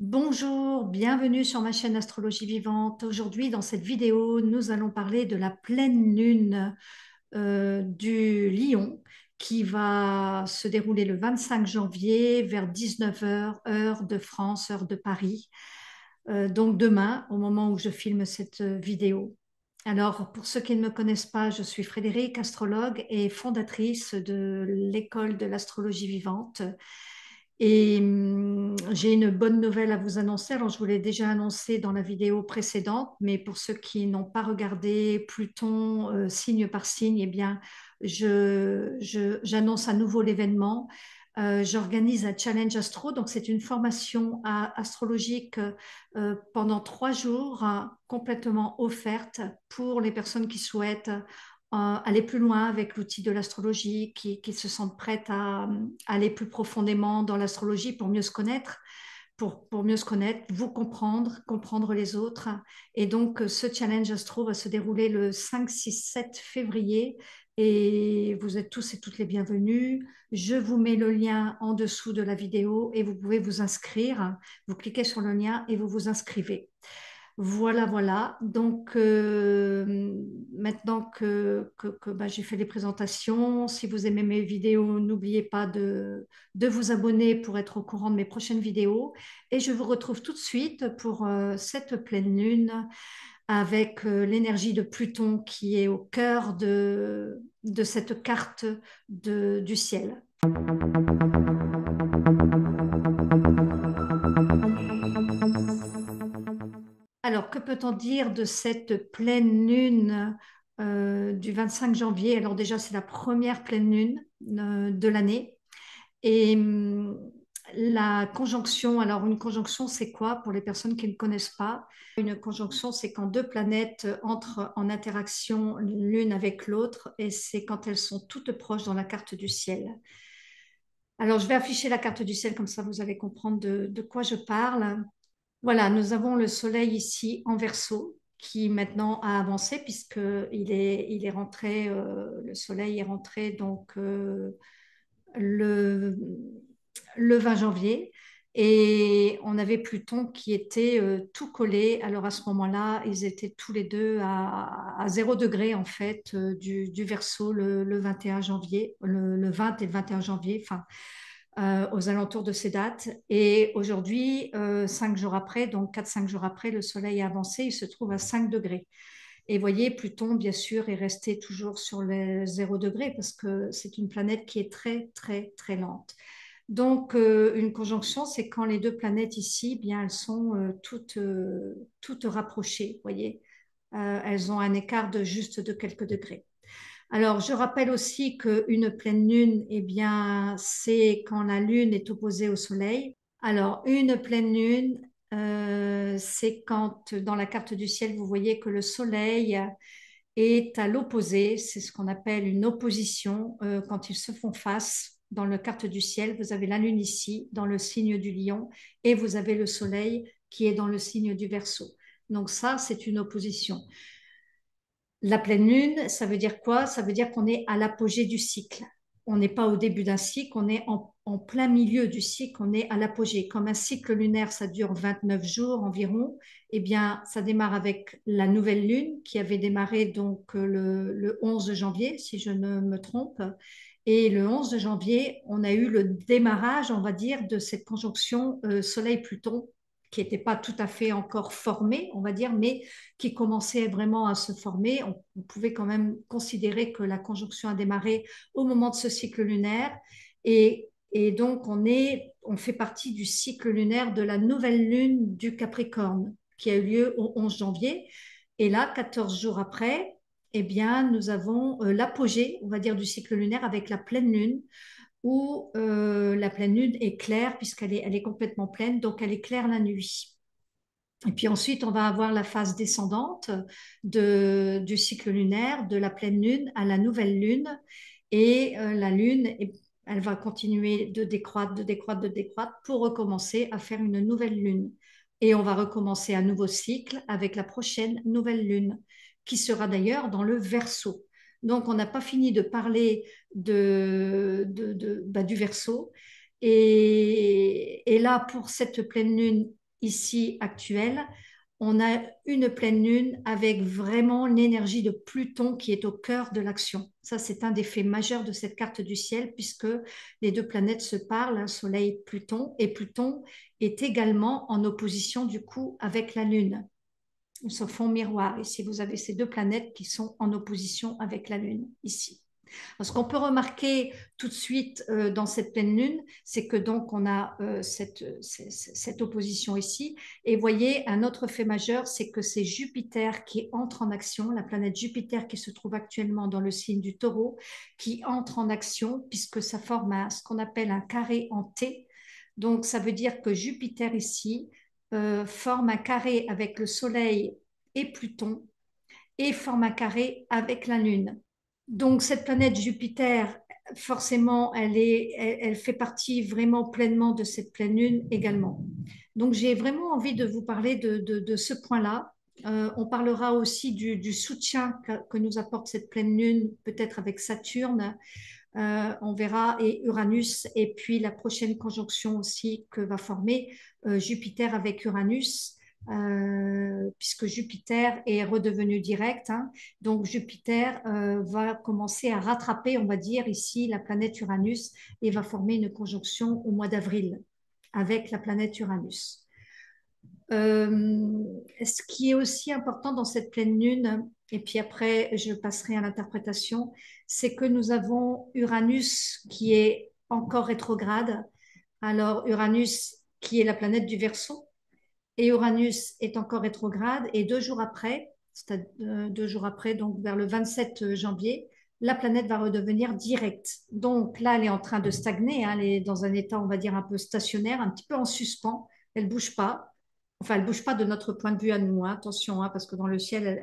Bonjour, bienvenue sur ma chaîne Astrologie Vivante. Aujourd'hui, dans cette vidéo, nous allons parler de la pleine lune du Lion qui va se dérouler le 25 janvier vers 19 heures, heure de France, heure de Paris. Donc demain, au moment où je filme cette vidéo. Alors, pour ceux qui ne me connaissent pas, je suis Frédérique, astrologue et fondatrice de l'école de l'astrologie vivante. Et j'ai une bonne nouvelle à vous annoncer. Alors, je vous l'ai déjà annoncé dans la vidéo précédente, mais pour ceux qui n'ont pas regardé Pluton signe par signe, eh bien, j'annonce à nouveau l'événement. J'organise un challenge astro, donc c'est une formation astrologique pendant 3 jours, complètement offerte pour les personnes qui souhaitent aller plus loin avec l'outil de l'astrologie, qui se sentent prêtes à aller plus profondément dans l'astrologie pour mieux se connaître, pour mieux se connaître, vous comprendre, comprendre les autres. Et donc, ce challenge astro va se dérouler le 5, 6, 7 février et vous êtes tous et toutes les bienvenus. Je vous mets le lien en dessous de la vidéo et vous pouvez vous inscrire. Vous cliquez sur le lien et vous vous inscrivez. Voilà, voilà. Donc, maintenant que j'ai fait les présentations, si vous aimez mes vidéos, n'oubliez pas de vous abonner pour être au courant de mes prochaines vidéos. Et je vous retrouve tout de suite pour cette pleine lune avec l'énergie de Pluton qui est au cœur de cette carte du ciel. Alors, que peut-on dire de cette pleine lune du 25 janvier? Alors déjà, c'est la première pleine lune de l'année. Et la conjonction, alors une conjonction, c'est quoi pour les personnes qui ne connaissent pas? Une conjonction, c'est quand deux planètes entrent en interaction l'une avec l'autre et c'est quand elles sont toutes proches dans la carte du ciel. Alors, je vais afficher la carte du ciel, comme ça vous allez comprendre de quoi je parle. Voilà, nous avons le Soleil ici en Verseau qui maintenant a avancé puisqu'il est rentré, le Soleil est rentré donc le, le 20 janvier et on avait Pluton qui était tout collé. Alors à ce moment-là, ils étaient tous les deux à 0 degré en fait du Verseau le 21 janvier, le 20 et le 21 janvier, enfin aux alentours de ces dates. Et aujourd'hui, 5 jours après, donc 4-5 jours après, le Soleil a avancé, il se trouve à 5 degrés. Et vous voyez, Pluton, bien sûr, est resté toujours sur les 0 degrés parce que c'est une planète qui est très, très, très lente. Donc, une conjonction, c'est quand les deux planètes ici, bien, elles sont toutes rapprochées, vous voyez. Elles ont un écart de juste de quelques degrés. Alors, je rappelle aussi qu'une pleine lune, eh bien, c'est quand la lune est opposée au soleil. Alors, une pleine lune, c'est quand dans la carte du ciel, vous voyez que le soleil est à l'opposé. C'est ce qu'on appelle une opposition. Quand ils se font face dans la carte du ciel, vous avez la lune ici, dans le signe du lion, et vous avez le soleil qui est dans le signe du Verseau. Donc ça, c'est une opposition. La pleine lune, ça veut dire quoi? Ça veut dire qu'on est à l'apogée du cycle. On n'est pas au début d'un cycle, on est en plein milieu du cycle, on est à l'apogée. Comme un cycle lunaire, ça dure 29 jours environ, eh bien, ça démarre avec la nouvelle lune qui avait démarré donc le 11 janvier, si je ne me trompe. Et le 11 janvier, on a eu le démarrage, on va dire, de cette conjonction Soleil-Pluton qui n'était pas tout à fait encore formée, on va dire, mais qui commençait vraiment à se former. On pouvait quand même considérer que la conjonction a démarré au moment de ce cycle lunaire. Et donc, on fait partie du cycle lunaire de la nouvelle lune du Capricorne qui a eu lieu au 11 janvier. Et là, 14 jours après, eh bien, nous avons l'apogée, on va dire, du cycle lunaire avec la pleine lune où la pleine lune est claire puisqu'elle est complètement pleine, donc elle est claire la nuit. Et puis ensuite, on va avoir la phase descendante du cycle lunaire, de la pleine lune à la nouvelle lune. Et la lune, elle va continuer de décroître, de décroître, de décroître pour recommencer à faire une nouvelle lune. Et on va recommencer un nouveau cycle avec la prochaine nouvelle lune, qui sera d'ailleurs dans le Verseau. Donc, on n'a pas fini de parler du Verseau. Et là, pour cette pleine lune, ici actuelle, on a une pleine lune avec vraiment l'énergie de Pluton qui est au cœur de l'action. Ça, c'est un des faits majeurs de cette carte du ciel puisque les deux planètes se parlent, hein, Soleil, Pluton, et Pluton est également en opposition du coup avec la Lune. Ils se font miroir. Ici, vous avez ces deux planètes qui sont en opposition avec la Lune, ici. Ce qu'on peut remarquer tout de suite dans cette pleine lune, c'est que donc on a cette opposition ici. Et voyez, un autre fait majeur, c'est que c'est Jupiter qui entre en action, la planète Jupiter qui se trouve actuellement dans le signe du Taureau, qui entre en action puisque ça forme ce qu'on appelle un carré en T. Donc ça veut dire que Jupiter ici forme un carré avec le Soleil et Pluton et forme un carré avec la Lune. Donc, cette planète Jupiter, forcément, elle fait partie vraiment pleinement de cette pleine lune également. Donc, j'ai vraiment envie de vous parler de ce point-là. On parlera aussi du soutien que nous apporte cette pleine lune, peut-être avec Saturne, on verra, et Uranus, et puis la prochaine conjonction aussi que va former Jupiter avec Uranus. Puisque Jupiter est redevenu direct, hein. Donc Jupiter va commencer à rattraper, on va dire ici, la planète Uranus et va former une conjonction au mois d'avril avec la planète Uranus. Ce qui est aussi important dans cette pleine lune, et puis après je passerai à l'interprétation, c'est que nous avons Uranus qui est encore rétrograde. Alors Uranus qui est la planète du Verseau, et Uranus est encore rétrograde, et 2 jours après, c'est-à-dire 2 jours après, donc vers le 27 janvier, la planète va redevenir directe. Donc là, elle est en train de stagner, hein, elle est dans un état, on va dire, un peu stationnaire, un petit peu en suspens, elle ne bouge pas. Enfin, elle ne bouge pas de notre point de vue à nous, hein, attention, hein, parce que dans le ciel,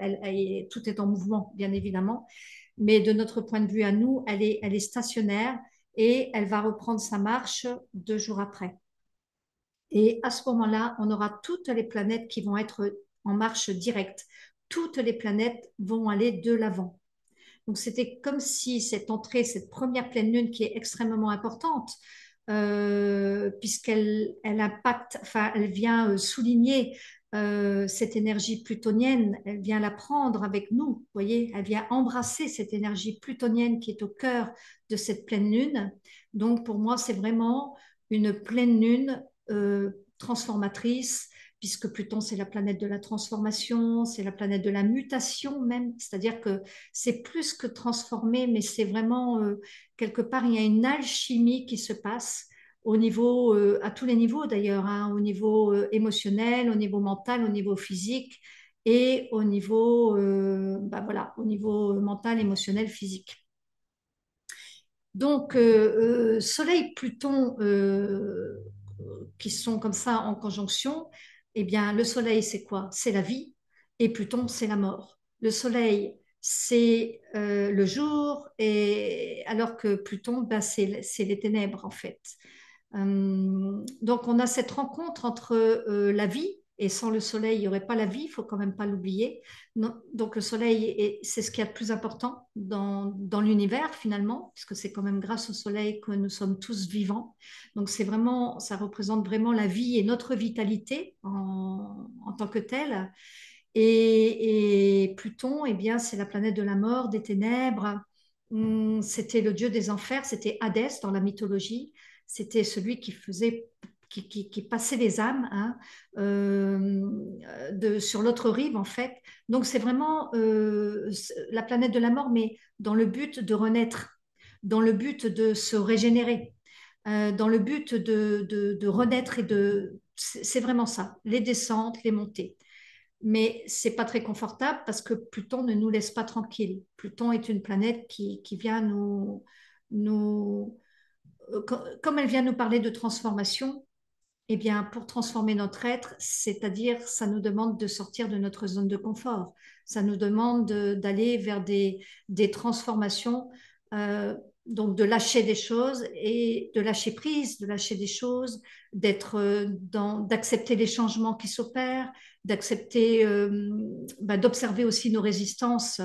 tout est en mouvement, bien évidemment. Mais de notre point de vue à nous, elle est stationnaire et elle va reprendre sa marche 2 jours après. Et à ce moment-là, on aura toutes les planètes qui vont être en marche directe. Toutes les planètes vont aller de l'avant. Donc, c'était comme si cette entrée, cette première pleine lune qui est extrêmement importante, puisqu'elle impacte, enfin, elle vient souligner cette énergie plutonienne, elle vient la prendre avec nous, vous voyez, elle vient embrasser cette énergie plutonienne qui est au cœur de cette pleine lune. Donc, pour moi, c'est vraiment une pleine lune transformatrice, puisque Pluton, c'est la planète de la transformation, c'est la planète de la mutation même, c'est-à-dire que c'est plus que transformer, mais c'est vraiment, quelque part, il y a une alchimie qui se passe au niveau, à tous les niveaux d'ailleurs, hein, au niveau émotionnel, au niveau mental, au niveau physique et au niveau, bah voilà, au niveau mental, émotionnel, physique. Donc, Soleil-Pluton qui sont comme ça en conjonction, eh bien, le Soleil, c'est quoi? C'est la vie et Pluton, c'est la mort. Le Soleil, c'est le jour, et alors que Pluton, ben, c'est les ténèbres, en fait. Donc, on a cette rencontre entre la vie, et sans le soleil, il n'y aurait pas la vie, il faut quand même pas l'oublier. Donc, le soleil, c'est ce qu'il y a de plus important dans l'univers, finalement, puisque c'est quand même grâce au soleil que nous sommes tous vivants. Donc, c'est vraiment, ça représente vraiment la vie et notre vitalité en tant que telle. Et Pluton, eh bien, c'est la planète de la mort, des ténèbres. C'était le dieu des enfers, c'était Hadès dans la mythologie. C'était celui qui faisait, qui passait les âmes, hein, sur l'autre rive, en fait. Donc, c'est vraiment la planète de la mort, mais dans le but de renaître, dans le but de se régénérer, dans le but de renaître et de. C'est vraiment ça, les descentes, les montées. Mais c'est pas très confortable parce que Pluton ne nous laisse pas tranquilles. Pluton est une planète qui vient nous, comme elle vient nous parler de transformation, eh bien, pour transformer notre être, c'est-à-dire, ça nous demande de sortir de notre zone de confort. Ça nous demande d'aller vers des transformations, donc de lâcher des choses et de lâcher prise, de lâcher des choses, d'accepter les changements qui s'opèrent, d'accepter, d'observer aussi nos résistances,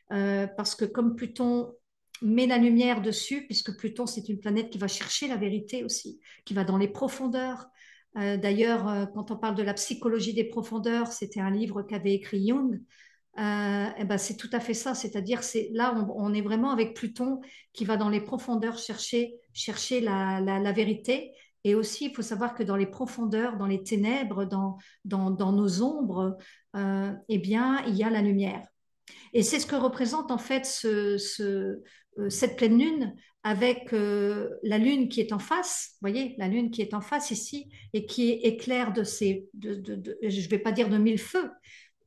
parce que comme Pluton met la lumière dessus, puisque Pluton, c'est une planète qui va chercher la vérité aussi, qui va dans les profondeurs, D'ailleurs, quand on parle de la psychologie des profondeurs, c'était un livre qu'avait écrit Jung. Eh ben, c'est tout à fait ça, c'est-à-dire c'est là on est vraiment avec Pluton qui va dans les profondeurs chercher la vérité. Et aussi, il faut savoir que dans les profondeurs, dans les ténèbres, dans nos ombres, eh bien, il y a la lumière. Et c'est ce que représente en fait cette pleine lune avec la lune qui est en face, vous voyez, la lune qui est en face ici et qui éclaire je ne vais pas dire de mille feux,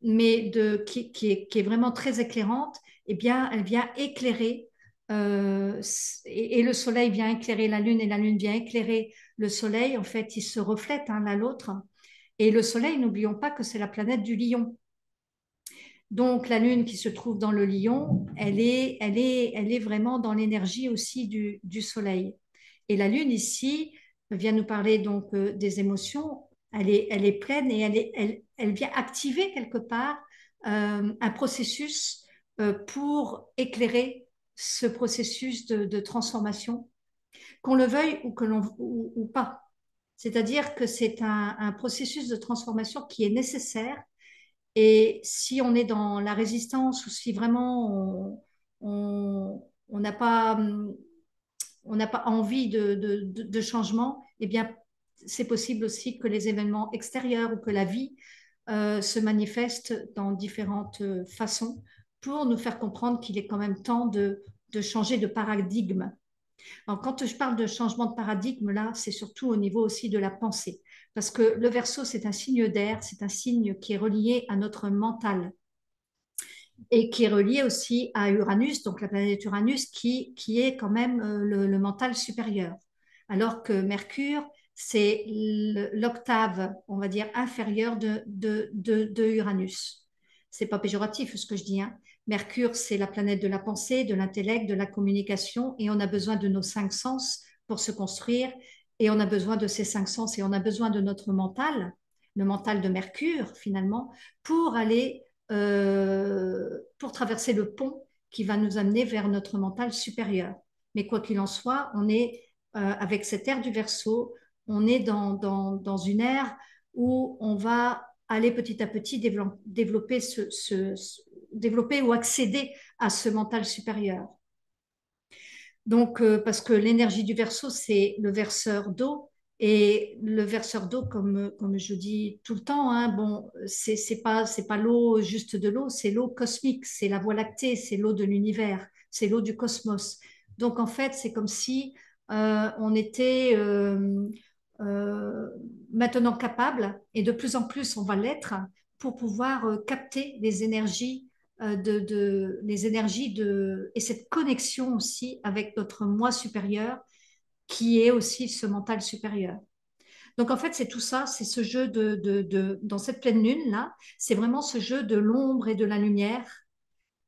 mais qui est vraiment très éclairante. Eh bien, elle vient éclairer et le soleil vient éclairer la lune et la lune vient éclairer le soleil. En fait, ils se reflètent l'un l'autre. Et le soleil, n'oublions pas que c'est la planète du lion. Donc, la Lune qui se trouve dans le Lion, elle est vraiment dans l'énergie aussi du Soleil. Et la Lune ici vient nous parler donc des émotions. Elle est pleine et elle vient activer quelque part un processus pour éclairer ce processus de transformation, qu'on le veuille ou pas. C'est-à-dire que c'est un processus de transformation qui est nécessaire et si on est dans la résistance ou si vraiment on n'a pas, on n'a pas envie de changement, eh bien, c'est possible aussi que les événements extérieurs ou que la vie se manifestent dans différentes façons pour nous faire comprendre qu'il est quand même temps de changer de paradigme. Alors, quand je parle de changement de paradigme, là, c'est surtout au niveau aussi de la pensée. Parce que le Verseau, c'est un signe d'air, c'est un signe qui est relié à notre mental et qui est relié aussi à Uranus, donc la planète Uranus, qui est quand même le mental supérieur. Alors que Mercure, c'est l'octave, on va dire, inférieure de Uranus. C'est pas péjoratif ce que je dis, hein. Mercure, c'est la planète de la pensée, de l'intellect, de la communication, et on a besoin de nos cinq sens pour se construire, et on a besoin de ces cinq sens, et on a besoin de notre mental, le mental de Mercure, finalement, pour aller pour traverser le pont qui va nous amener vers notre mental supérieur. Mais quoi qu'il en soit, on est avec cette ère du Verseau, on est dans une ère où on va aller petit à petit développer, développer ou accéder à ce mental supérieur. Donc, parce que l'énergie du Verseau, c'est le verseur d'eau. Et le verseur d'eau, comme je dis tout le temps, hein, bon, c'est pas l'eau juste de l'eau, c'est l'eau cosmique, c'est la Voie lactée, c'est l'eau de l'univers, c'est l'eau du cosmos. Donc, en fait, c'est comme si on était euh, maintenant capable, et de plus en plus on va l'être, pour pouvoir capter les énergies et cette connexion aussi avec notre moi supérieur qui est aussi ce mental supérieur. Donc en fait, c'est tout ça, c'est ce jeu dans cette pleine lune là, c'est vraiment ce jeu de l'ombre et de la lumière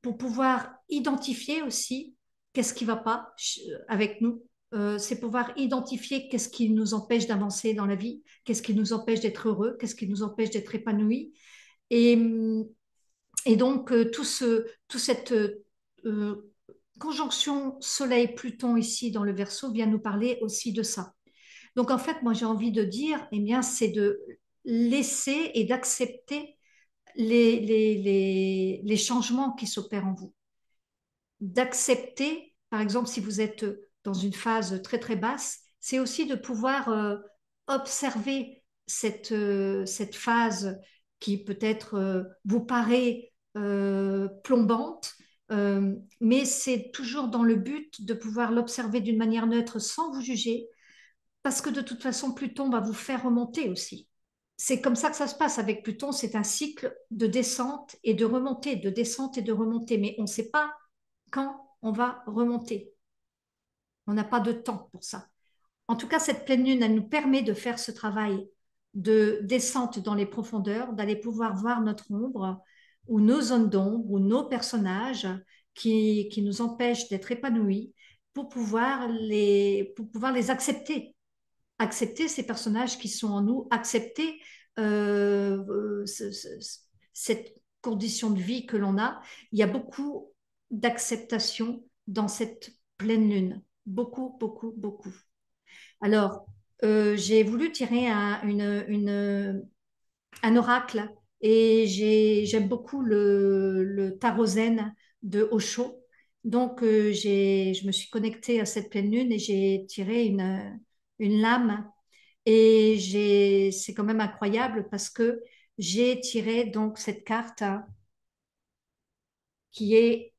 pour pouvoir identifier aussi qu'est-ce qui ne va pas avec nous. C'est pouvoir identifier qu'est-ce qui nous empêche d'avancer dans la vie, qu'est-ce qui nous empêche d'être heureux, qu'est-ce qui nous empêche d'être épanoui. Et, et donc, tout cette conjonction Soleil-Pluton ici dans le Verseau vient nous parler aussi de ça. Donc, en fait, moi, j'ai envie de dire, eh bien, c'est de laisser et d'accepter les changements qui s'opèrent en vous. D'accepter, par exemple, si vous êtes dans une phase très, très basse, c'est aussi de pouvoir observer cette phase qui peut-être vous paraît plombante, mais c'est toujours dans le but de pouvoir l'observer d'une manière neutre sans vous juger, parce que de toute façon, Pluton va vous faire remonter aussi. C'est comme ça que ça se passe avec Pluton, c'est un cycle de descente et de remontée, de descente et de remontée, mais on ne sait pas quand on va remonter. On n'a pas de temps pour ça. En tout cas, cette pleine lune, elle nous permet de faire ce travail de descente dans les profondeurs, d'aller pouvoir voir notre ombre ou nos zones d'ombre ou nos personnages qui nous empêchent d'être épanouis pour pouvoir les accepter. Accepter ces personnages qui sont en nous, accepter cette condition de vie que l'on a. Il y a beaucoup d'acceptation dans cette pleine lune. Beaucoup, beaucoup, beaucoup. Alors, j'ai voulu tirer un oracle et j'aime beaucoup le tarot zen de Osho. Donc, je me suis connectée à cette pleine lune et j'ai tiré une lame. Et c'est quand même incroyable parce que j'ai tiré donc cette carte hein, qui est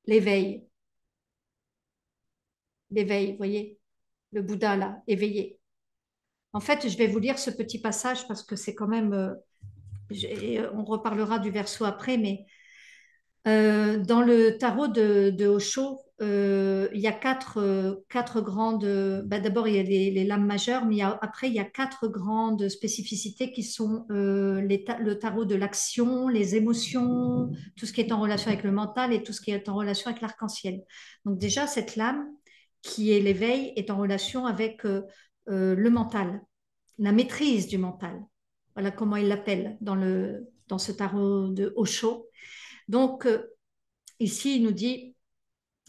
l'éveil. L'éveil, vous voyez, le Bouddha là, éveillé. En fait, je vais vous lire ce petit passage parce que c'est quand même, on reparlera du verso après, mais dans le tarot de Osho, il y a quatre grandes. Bah, d'abord, il y a les lames majeures, mais après, il y a quatre grandes spécificités qui sont le tarot de l'action, les émotions, tout ce qui est en relation avec le mental et tout ce qui est en relation avec l'arc-en-ciel. Donc, déjà, cette lame qui est l'éveil est en relation avec le mental, la maîtrise du mental. Voilà comment il l'appelle dans ce tarot de Osho. Donc, ici, il nous dit,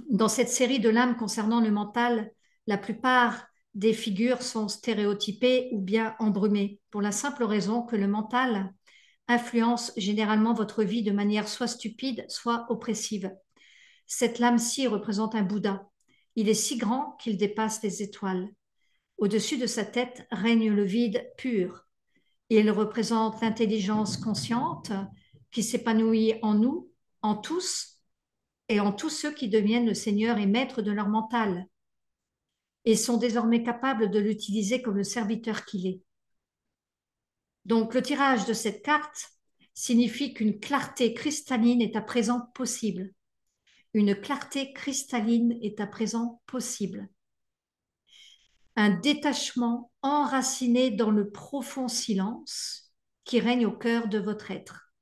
dans cette série de lames concernant le mental, la plupart des figures sont stéréotypées ou bien embrumées, pour la simple raison que le mental influence généralement votre vie de manière soit stupide, soit oppressive. Cette lame-ci représente un Bouddha. Il est si grand qu'il dépasse les étoiles. Au-dessus de sa tête règne le vide pur. Il représente l'intelligence consciente qui s'épanouit en nous, en tous, et en tous ceux qui deviennent le Seigneur et maître de leur mental et sont désormais capables de l'utiliser comme le serviteur qu'il est. Donc le tirage de cette carte signifie qu'une clarté cristalline est à présent possible. Une clarté cristalline est à présent possible. Un détachement enraciné dans le profond silence qui règne au cœur de votre être.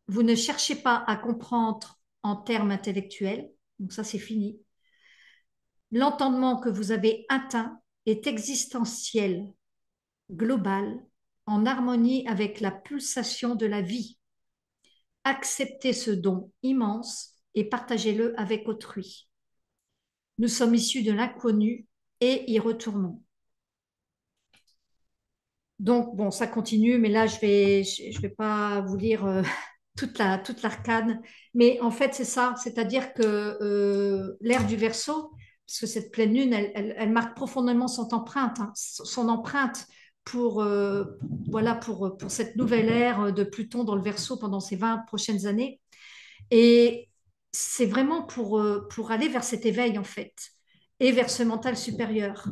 Vous ne cherchez pas à comprendre en termes intellectuels, donc ça c'est fini. L'entendement que vous avez atteint est existentiel, global, en harmonie avec la pulsation de la vie. Acceptez ce don immense et partagez-le avec autrui. Nous sommes issus de l'inconnu et y retournons. Donc, bon, ça continue, mais là, je vais pas vous lire toute l'arcane. Mais en fait, c'est ça, c'est-à-dire que l'ère du Verseau, parce que cette pleine lune, elle marque profondément son empreinte, hein, son empreinte pour, voilà, pour cette nouvelle ère de Pluton dans le Verseau pendant ces 20 prochaines années. Et c'est vraiment pour aller vers cet éveil, en fait, et vers ce mental supérieur.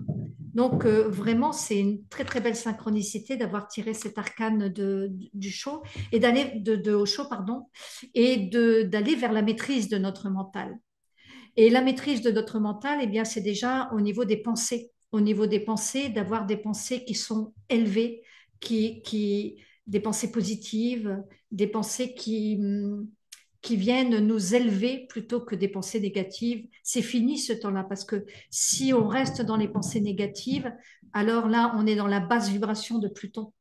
Donc, vraiment, c'est une très, très belle synchronicité d'avoir tiré cet arcane du show et d'aller de Osho, pardon, et d'aller vers la maîtrise de notre mental. Et la maîtrise de notre mental, eh bien, c'est déjà au niveau des pensées. Au niveau des pensées, d'avoir des pensées qui sont élevées, des pensées positives, des pensées qui viennent nous élever plutôt que des pensées négatives. C'est fini ce temps-là, parce que si on reste dans les pensées négatives, alors là, on est dans la basse vibration de Pluton.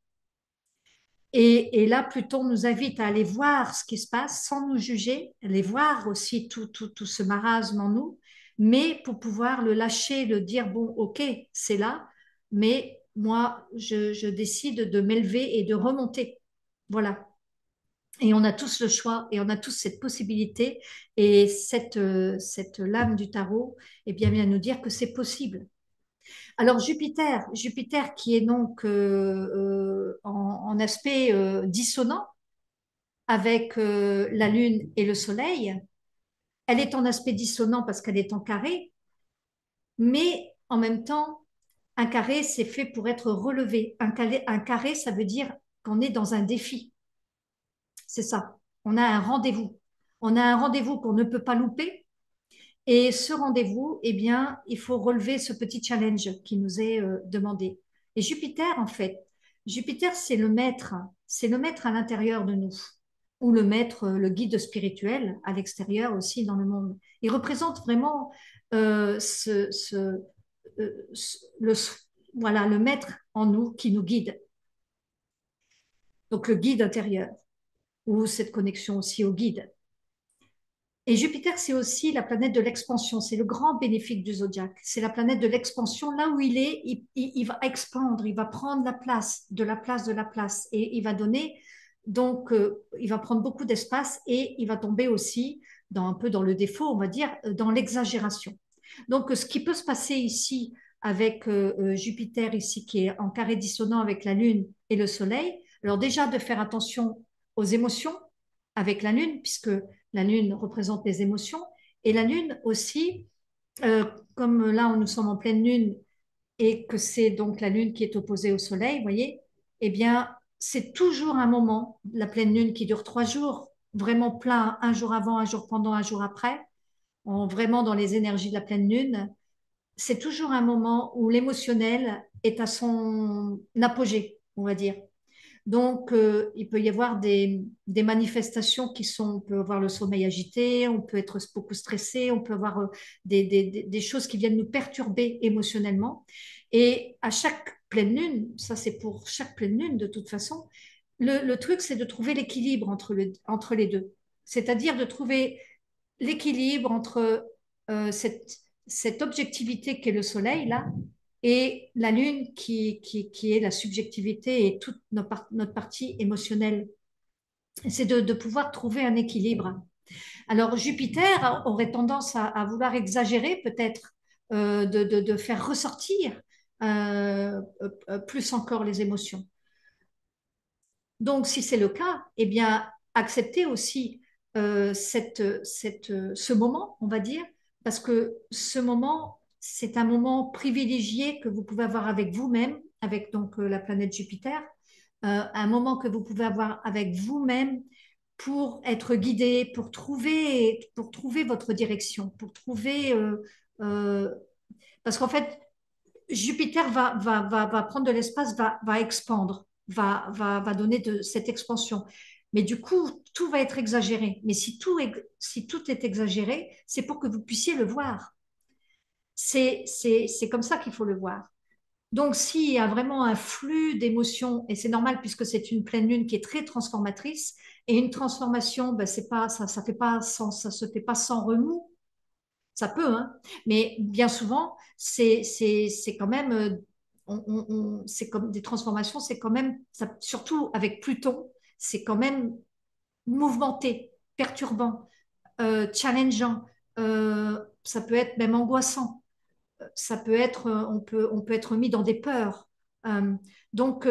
Et là, Pluton nous invite à aller voir ce qui se passe sans nous juger, aller voir aussi tout ce marasme en nous, mais pour pouvoir le lâcher, le dire, bon, ok, c'est là, mais moi, je décide de m'élever et de remonter. Voilà. Et on a tous le choix et on a tous cette possibilité. Et cette lame du tarot, eh bien, vient nous dire que c'est possible. Alors Jupiter qui est donc en aspect dissonant avec la Lune et le Soleil, elle est en aspect dissonant parce qu'elle est en carré, mais en même temps, un carré, c'est fait pour être relevé. Un carré, ça veut dire qu'on est dans un défi. C'est ça. On a un rendez-vous. On a un rendez-vous qu'on ne peut pas louper. Et ce rendez-vous, eh bien, il faut relever ce petit challenge qui nous est demandé. Et Jupiter, en fait, Jupiter, c'est le maître à l'intérieur de nous, ou le maître, le guide spirituel à l'extérieur aussi dans le monde. Il représente vraiment le, voilà, le maître en nous qui nous guide. Donc le guide intérieur, ou cette connexion aussi au guide. Et Jupiter, c'est aussi la planète de l'expansion. C'est le grand bénéfique du zodiaque. C'est la planète de l'expansion. Là où il est, il va expandre, il va prendre la place, de la place, de la place. Et il va donner, donc, il va prendre beaucoup d'espace et il va tomber aussi un peu dans le défaut, on va dire, dans l'exagération. Donc, ce qui peut se passer ici avec Jupiter, ici, qui est en carré dissonant avec la Lune et le Soleil, alors déjà de faire attention aux émotions avec la Lune, puisque la Lune représente les émotions. Et la Lune aussi, euh, comme là, nous sommes en pleine Lune et que c'est donc la Lune qui est opposée au Soleil, vous voyez, eh bien, c'est toujours un moment, la pleine Lune qui dure 3 jours, vraiment plein, un jour avant, un jour pendant, un jour après, vraiment dans les énergies de la pleine Lune. C'est toujours un moment où l'émotionnel est à son apogée, on va dire. Donc, il peut y avoir des manifestations qui sont, on peut avoir le sommeil agité, on peut être beaucoup stressé, on peut avoir des choses qui viennent nous perturber émotionnellement. Et à chaque pleine lune, ça c'est pour chaque pleine lune de toute façon, le truc c'est de trouver l'équilibre entre les deux. C'est-à-dire de trouver l'équilibre entre cette objectivité qu'est le soleil là et la lune qui est la subjectivité et toute notre partie émotionnelle. C'est de pouvoir trouver un équilibre. Alors Jupiter aurait tendance à vouloir exagérer peut-être, de faire ressortir plus encore les émotions. Donc si c'est le cas, eh bien acceptez aussi ce moment, on va dire, parce que ce moment, c'est un moment privilégié que vous pouvez avoir avec vous-même, avec donc la planète Jupiter, un moment que vous pouvez avoir avec vous-même pour être guidé, pour trouver votre direction, pour trouver, euh, parce qu'en fait, Jupiter va prendre de l'espace, va expandre, va donner de cette expansion. Mais du coup, tout va être exagéré. Mais si tout est exagéré, c'est pour que vous puissiez le voir. C'est comme ça qu'il faut le voir. Donc, s'il y a vraiment un flux d'émotions, et c'est normal puisque c'est une pleine lune qui est très transformatrice, et une transformation, ben, c'est pas, ça fait pas sans, ça se fait pas sans remous, ça peut, hein. Mais bien souvent, c'est quand même, c'est comme des transformations, c'est quand même, surtout avec Pluton, c'est quand même mouvementé, perturbant, challengeant. Ça peut être même angoissant. Ça peut être, on peut être mis dans des peurs. Euh, donc,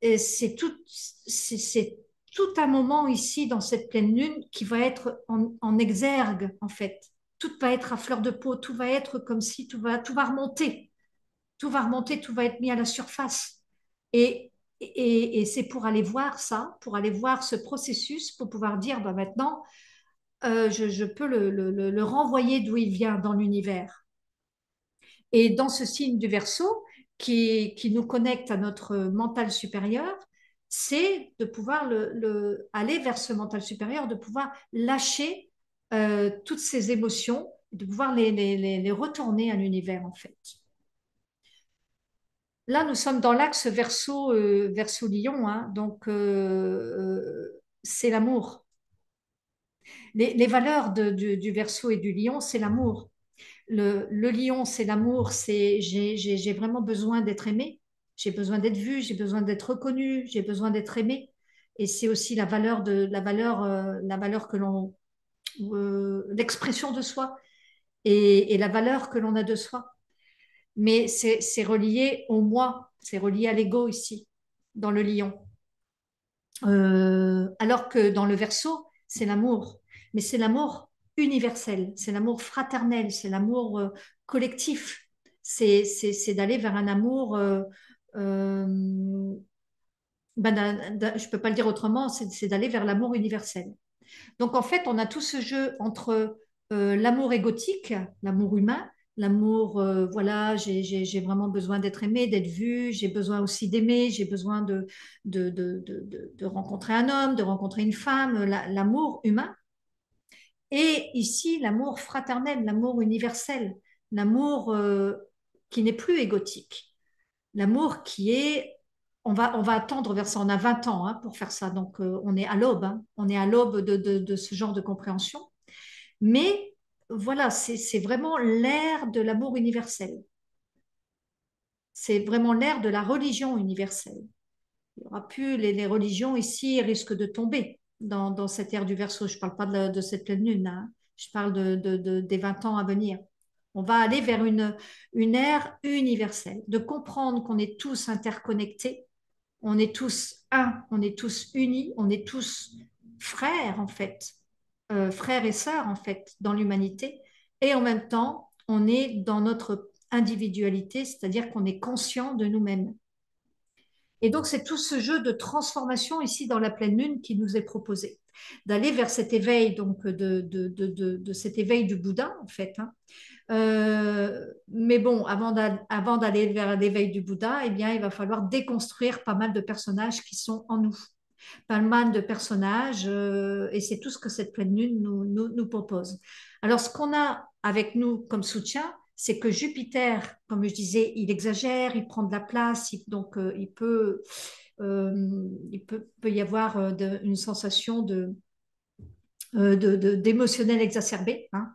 et c'est tout un moment ici dans cette pleine lune qui va être en exergue en fait. Tout va être à fleur de peau, tout va être comme si tout va remonter, tout va remonter, tout va être mis à la surface. Et, et c'est pour aller voir ça, pour aller voir ce processus, pour pouvoir dire bah, maintenant, je peux le renvoyer d'où il vient dans l'univers. Et dans ce signe du Verseau, qui nous connecte à notre mental supérieur, c'est de pouvoir aller vers ce mental supérieur, de pouvoir lâcher toutes ces émotions, de pouvoir les retourner à l'univers en fait. Là, nous sommes dans l'axe Verseau-Lion, hein, donc c'est l'amour. Les valeurs du Verseau et du Lion, c'est l'amour. Le lion, c'est l'amour, j'ai vraiment besoin d'être aimé, j'ai besoin d'être vu, j'ai besoin d'être reconnu, j'ai besoin d'être aimé. Et c'est aussi la valeur que l'expression de soi et la valeur que l'on a de soi. Mais c'est relié au moi, c'est relié à l'ego ici, dans le lion. Alors que dans le verso, c'est l'amour, mais c'est l'amour universel, c'est l'amour fraternel, c'est l'amour collectif, c'est d'aller vers un amour, euh, je ne peux pas le dire autrement, c'est d'aller vers l'amour universel. Donc en fait, on a tout ce jeu entre l'amour égotique, l'amour humain, l'amour, voilà, j'ai vraiment besoin d'être aimé, d'être vu, j'ai besoin aussi d'aimer, j'ai besoin de rencontrer un homme, de rencontrer une femme, l'amour humain. Et ici, l'amour fraternel, l'amour universel, l'amour qui n'est plus égotique, l'amour qui est on va attendre vers ça. On a 20 ans hein, pour faire ça. Donc, on est à l'aube. Hein. On est à l'aube de ce genre de compréhension. Mais voilà, c'est vraiment l'ère de l'amour universel. C'est vraiment l'ère de la religion universelle. Il y aura plus les religions ici risquent de tomber dans cette ère du Verseau. Je ne parle pas de cette pleine lune, hein. Je parle des 20 ans à venir. On va aller vers une ère universelle, de comprendre qu'on est tous interconnectés, on est tous un, on est tous unis, on est tous frères en fait, frères et sœurs en fait dans l'humanité. Et en même temps, on est dans notre individualité, c'est-à-dire qu'on est conscient de nous-mêmes. Et donc, c'est tout ce jeu de transformation ici dans la pleine lune qui nous est proposé, d'aller vers cet éveil, donc de cet éveil du Bouddha, en fait, hein. Mais bon, avant d'aller vers l'éveil du Bouddha, eh bien, il va falloir déconstruire pas mal de personnages qui sont en nous, pas mal de personnages, et c'est tout ce que cette pleine lune nous propose. Alors, ce qu'on a avec nous comme soutien, c'est que Jupiter, comme je disais, il exagère, il prend de la place, donc peut y avoir une sensation d'émotionnel exacerbé, hein.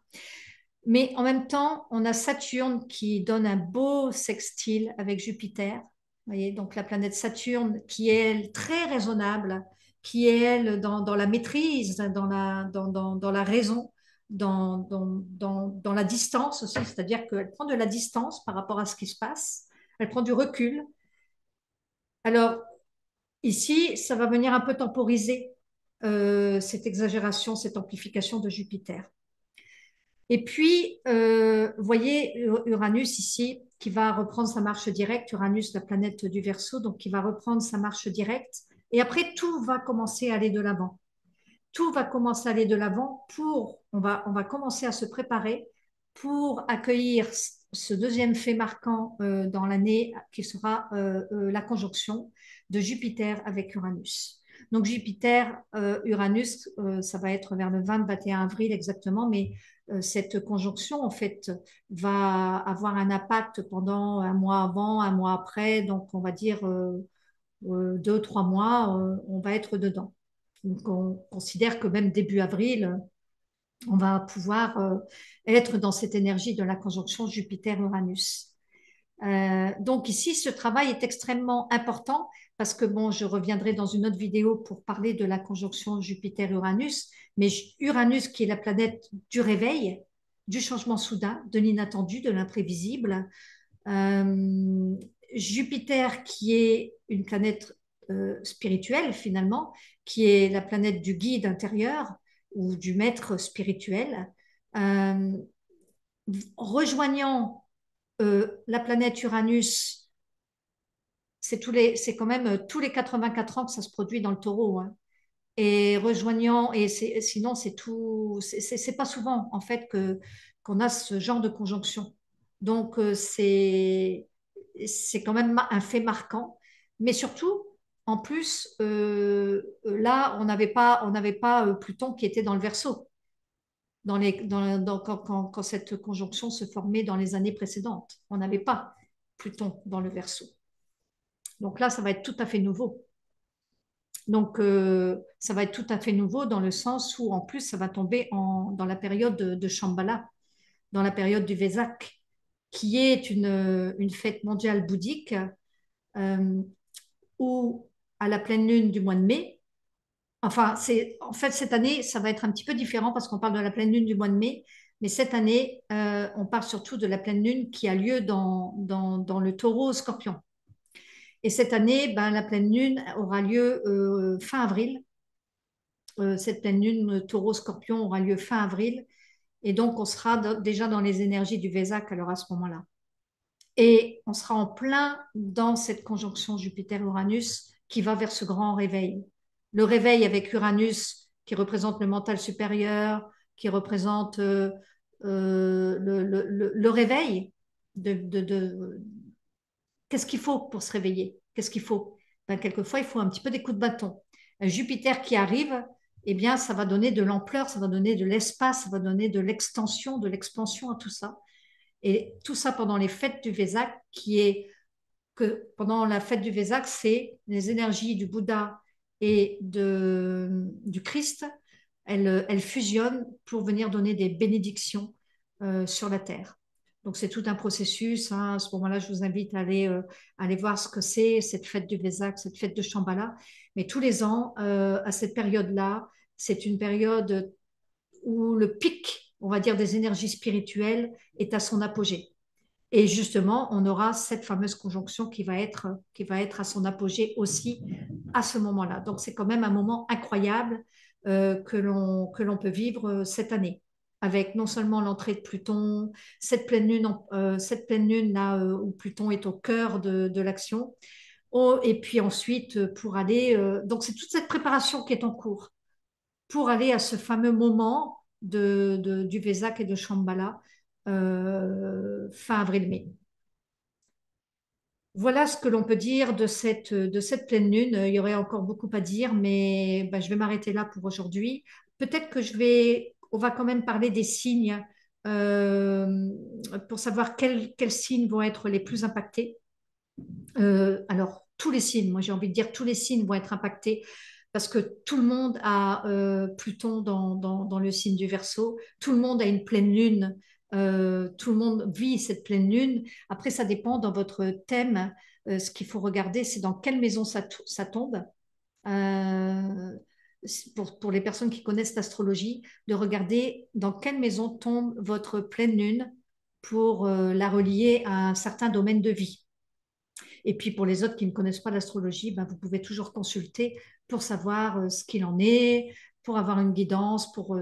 Mais en même temps, on a Saturne qui donne un beau sextile avec Jupiter. Vous voyez, donc la planète Saturne qui est elle, très raisonnable, qui est elle dans la maîtrise, dans la raison, dans la distance aussi, c'est-à-dire qu'elle prend de la distance par rapport à ce qui se passe, elle prend du recul. Alors ici, ça va venir un peu temporiser cette exagération, cette amplification de Jupiter. Et puis, vous voyez Uranus ici, qui va reprendre sa marche directe, Uranus, la planète du Verseau, donc qui va reprendre sa marche directe. Et après, tout va commencer à aller de l'avant. Tout va commencer à aller de l'avant on va commencer à se préparer pour accueillir ce deuxième fait marquant dans l'année qui sera la conjonction de Jupiter avec Uranus. Donc Jupiter, Uranus, ça va être vers le 20-21 avril exactement, mais cette conjonction, en fait, va avoir un impact pendant un mois avant, un mois après, donc on va dire 2, 3 mois, on va être dedans. Donc on considère que même début avril, on va pouvoir être dans cette énergie de la conjonction Jupiter-Uranus. Donc ici, ce travail est extrêmement important parce que, bon, je reviendrai dans une autre vidéo pour parler de la conjonction Jupiter-Uranus, mais Uranus qui est la planète du réveil, du changement soudain, de l'inattendu, de l'imprévisible. Euh, Jupiter qui est une planète spirituelle finalement, qui est la planète du guide intérieur ou du maître spirituel, euh, rejoignant la planète Uranus, c'est quand même tous les 84 ans que ça se produit dans le taureau, hein. Et rejoignant, et sinon c'est tout, c'est pas souvent en fait qu'on a ce genre de conjonction. Donc c'est quand même un fait marquant. Mais surtout, en plus, là, on n'avait pas Pluton qui était dans le Verseau quand cette conjonction se formait dans les années précédentes. On n'avait pas Pluton dans le Verseau. Donc là, ça va être tout à fait nouveau. Donc, ça va être tout à fait nouveau dans le sens où, en plus, ça va tomber dans la période de Shambhala, dans la période du Vesak, qui est une fête mondiale bouddhique euh, où, à la pleine lune du mois de mai, enfin, en fait, cette année, ça va être un petit peu différent parce qu'on parle de la pleine lune du mois de mai, mais cette année, on parle surtout de la pleine lune qui a lieu dans le taureau scorpion. Et cette année, ben, la pleine lune aura lieu fin avril. Cette pleine lune taureau-scorpion aura lieu fin avril. Et donc, on sera déjà dans les énergies du Vésac alors à ce moment-là. Et on sera en plein dans cette conjonction Jupiter-Uranus qui va vers ce grand réveil. Le réveil avec Uranus qui représente le mental supérieur, qui représente le réveil de qu'est-ce qu'il faut pour se réveiller? Qu'est-ce qu'il faut? Ben, quelquefois, il faut un petit peu des coups de bâton. Un Jupiter qui arrive, eh bien, ça va donner de l'ampleur, ça va donner de l'espace, ça va donner de l'extension, de l'expansion à tout ça. Et tout ça pendant les fêtes du Vésac, qui est que pendant la fête du Vésac, c'est les énergies du Bouddha et du Christ elles fusionnent pour venir donner des bénédictions sur la terre. Donc c'est tout un processus, hein. À ce moment-là, je vous invite à aller voir ce que c'est, cette fête du Vésac, cette fête de Shambhala. Mais tous les ans, à cette période-là, c'est une période où le pic, on va dire, des énergies spirituelles est à son apogée. Et justement, on aura cette fameuse conjonction qui va être à son apogée aussi à ce moment-là. Donc, c'est quand même un moment incroyable que l'on peut vivre cette année, avec non seulement l'entrée de Pluton, cette pleine lune là où Pluton est au cœur de l'action, oh, et puis ensuite pour aller, donc c'est toute cette préparation qui est en cours pour aller à ce fameux moment du Vésac et de Shambhala fin avril-mai. Voilà ce que l'on peut dire de cette pleine lune. Il y aurait encore beaucoup à dire, mais ben, je vais m'arrêter là pour aujourd'hui. Peut-être que on va quand même parler des signes euh, pour savoir quels signes vont être les plus impactés. Alors, tous les signes, moi j'ai envie de dire tous les signes vont être impactés parce que tout le monde a Pluton dans le signe du Verseau, tout le monde a une pleine lune, tout le monde vit cette pleine lune. Après, ça dépend dans votre thème. Ce qu'il faut regarder, c'est dans quelle maison ça tombe. Euh, pour les personnes qui connaissent l'astrologie, de regarder dans quelle maison tombe votre pleine lune pour la relier à un certain domaine de vie. Et puis pour les autres qui ne connaissent pas l'astrologie, ben, vous pouvez toujours consulter pour savoir ce qu'il en est, pour avoir une guidance, pour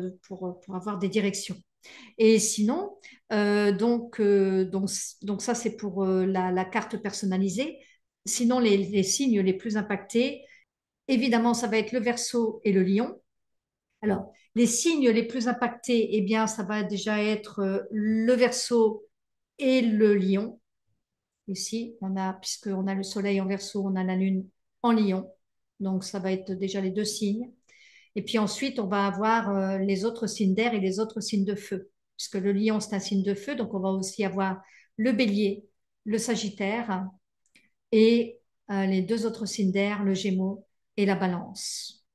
avoir des directions. Et sinon, donc ça c'est pour la carte personnalisée. Sinon, les signes les plus impactés, évidemment, ça va être le Verseau et le Lion. Alors, les signes les plus impactés, eh bien, ça va déjà être le Verseau et le Lion. Ici, puisqu'on a le soleil en Verseau, on a la lune en Lion. Donc, ça va être déjà les deux signes. Et puis ensuite, on va avoir les autres signes d'air et les autres signes de feu. Puisque le Lion, c'est un signe de feu. Donc, on va aussi avoir le Bélier, le Sagittaire et les deux autres signes d'air, le Gémeaux et la Balance.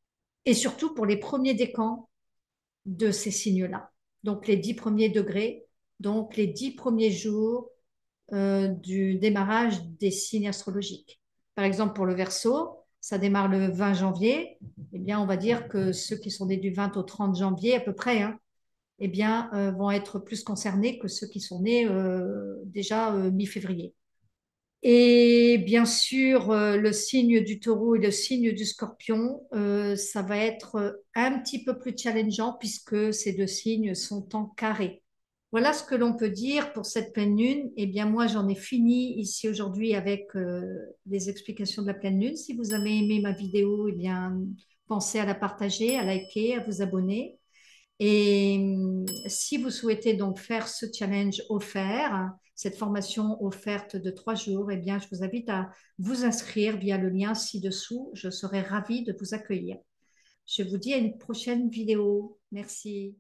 Et surtout pour les premiers décans de ces signes-là. Donc, les 10 premiers degrés, donc les 10 premiers jours du démarrage des signes astrologiques. Par exemple, pour le Verseau, ça démarre le 20 janvier. Eh bien, on va dire que ceux qui sont nés du 20 au 30 janvier, à peu près, hein, eh bien, vont être plus concernés que ceux qui sont nés déjà mi-février. Et bien sûr, le signe du taureau et le signe du scorpion, ça va être un petit peu plus challengeant puisque ces deux signes sont en carré. Voilà ce que l'on peut dire pour cette pleine lune. Eh bien, moi, j'en ai fini ici aujourd'hui avec les explications de la pleine lune. Si vous avez aimé ma vidéo, eh bien, pensez à la partager, à liker, à vous abonner. Et si vous souhaitez donc faire ce challenge offert, cette formation offerte de 3 jours, eh bien, je vous invite à vous inscrire via le lien ci-dessous. Je serai ravie de vous accueillir. Je vous dis à une prochaine vidéo. Merci.